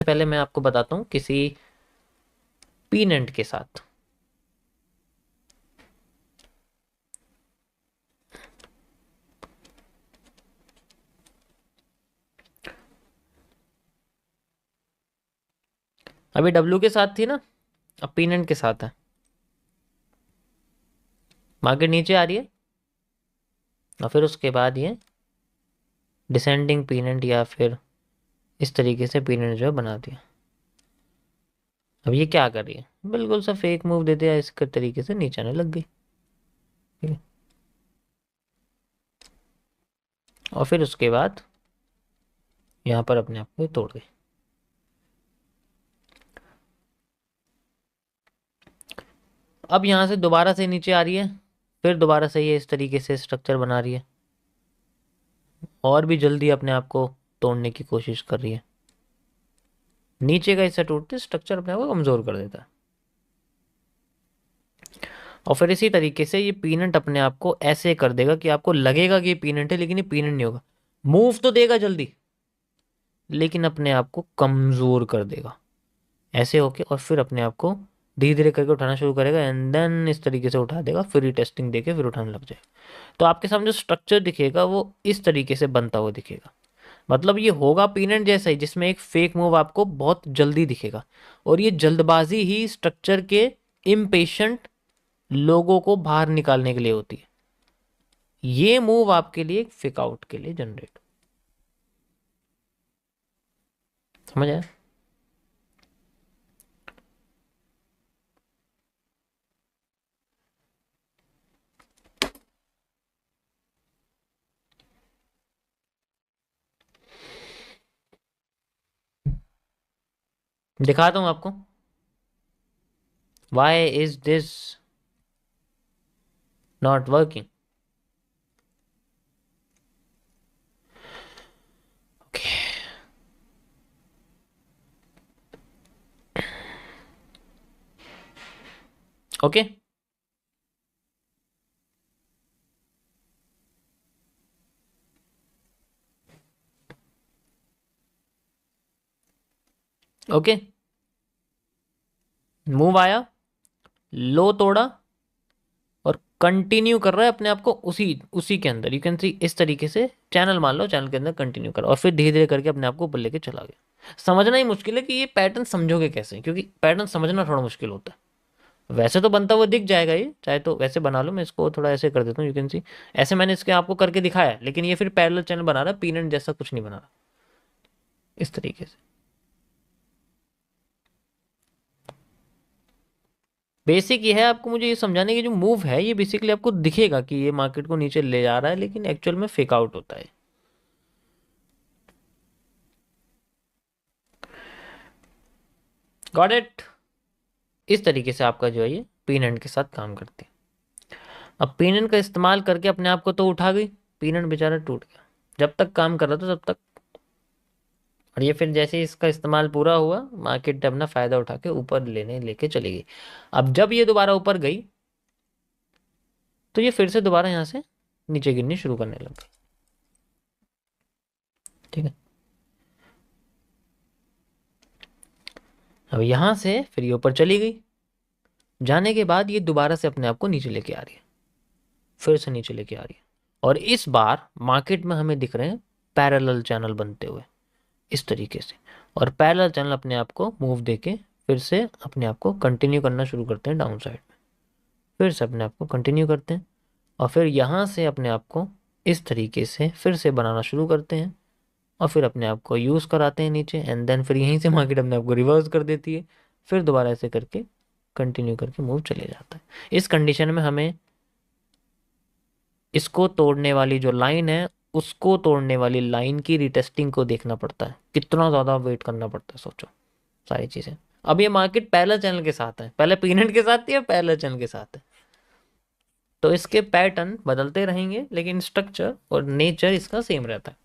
पहले मैं आपको बताता हूँ किसी पीनेंट के साथ। अभी डब्ल्यू के साथ थी ना, अब पीनेंट के साथ है। मार्केट नीचे आ रही है और फिर उसके बाद ये डिसेंडिंग पीनेंट या फिर इस तरीके से पीनेंट जो है बना दिया। अब ये क्या कर रही है, बिल्कुल सा फेक मूव दे दिया, इसके तरीके से नीचे आने लग गई। ठीक है, और फिर उसके बाद यहाँ पर अपने आप को तोड़ गई। अब यहाँ से दोबारा से नीचे आ रही है, फिर दोबारा से ये इस तरीके से स्ट्रक्चर बना रही है और भी जल्दी अपने आप को तोड़ने की कोशिश कर रही है। नीचे का हिस्सा टूटते स्ट्रक्चर अपने आप को कमजोर कर देता है। और फिर इसी तरीके से ये पीनट अपने आप को ऐसे कर देगा कि आपको लगेगा कि ये पीनट है, लेकिन ये पीनट नहीं होगा। मूव तो देगा जल्दी, लेकिन अपने आप को कमजोर कर देगा ऐसे होके, और फिर अपने आप को धीरे धीरे करके उठाना शुरू करेगा एंड देन इस तरीके से उठा देगा, फिर टेस्टिंग देके फिर उठाने लग जाएगा। तो आपके सामने जो स्ट्रक्चर दिखेगा वो इस तरीके से बनता हुआ दिखेगा। मतलब ये होगा पीनट जैसा ही, जिसमें एक फेक मूव आपको बहुत जल्दी दिखेगा, और ये जल्दबाजी ही स्ट्रक्चर के इम्पेशेंट लोगों को बाहर निकालने के लिए होती है। ये मूव आपके लिए एक फेक आउट के लिए जनरेट, समझ आया? दिखाता हूं आपको why is this not working. Okay. Okay, okay, move आया, लो तोड़ा और कंटिन्यू कर रहा है अपने आप को उसी उसी के अंदर। यू कैन सी इस तरीके से चैनल मान लो, चैनल के अंदर कंटिन्यू कर, और फिर धीरे धीरे करके अपने आप को ऊपर लेके चला गया। समझना ही मुश्किल है कि ये पैटर्न समझोगे कैसे, क्योंकि पैटर्न समझना थोड़ा मुश्किल होता है। वैसे तो बनता हुआ दिख जाएगा, ये चाहे तो वैसे बना लो, मैं इसको थोड़ा ऐसे कर देता हूँ। यू कैन सी ऐसे मैंने इसके आपको करके दिखाया है, लेकिन ये फिर पैरेलल चैनल बना रहा है, पीनट जैसा कुछ नहीं बना रहा इस तरीके से। बेसिक ये है आपको मुझे ये समझाने की, जो मूव है ये बेसिकली आपको दिखेगा कि ये मार्केट को नीचे ले जा रहा है, लेकिन एक्चुअल में फेक आउट होता है। Got it? इस तरीके से आपका जो है ये पीनट के साथ काम करते हैं। अब पीनट का इस्तेमाल करके अपने आप को तो उठा गई, पीनट बेचारा टूट गया। जब तक काम कर रहा था तब तक, और ये फिर जैसे इसका इस्तेमाल पूरा हुआ, मार्केट अपना फायदा उठा के ऊपर लेके चली गई। अब जब ये दोबारा ऊपर गई तो ये फिर से दोबारा यहाँ से नीचे गिरनी शुरू करने लग गई। ठीक है, अब यहां से फिर ये ऊपर चली गई, जाने के बाद ये दोबारा से अपने आप को नीचे लेके आ रही है, फिर से नीचे लेके आ रही है, और इस बार मार्केट में हमें दिख रहे हैं पैरेलल चैनल बनते हुए इस तरीके से। और पैरेलल चैनल अपने आप को मूव देके फिर से अपने आप को कंटिन्यू करना शुरू करते हैं डाउन साइड में, फिर से अपने आप को कंटिन्यू करते हैं, और फिर यहाँ से अपने आप को इस तरीके से फिर से बनाना शुरू करते हैं, और फिर अपने आप को यूज़ कराते हैं नीचे, एंड देन फिर यहीं से मार्केट अपने आप को रिवर्स कर देती है, फिर दोबारा ऐसे करके कंटिन्यू करके मूव चले जाता है। इस कंडीशन में हमें इसको तोड़ने वाली जो लाइन है, उसको तोड़ने वाली लाइन की रिटेस्टिंग को देखना पड़ता है, कितना ज़्यादा वेट करना पड़ता है, सोचो सारी चीज़ें। अब ये मार्केट पैरेलल चैनल के साथ है, पहले पीनट के साथ थी, अब पैरेलल चैनल के साथ है, तो इसके पैटर्न बदलते रहेंगे, लेकिन स्ट्रक्चर और नेचर इसका सेम रहता है।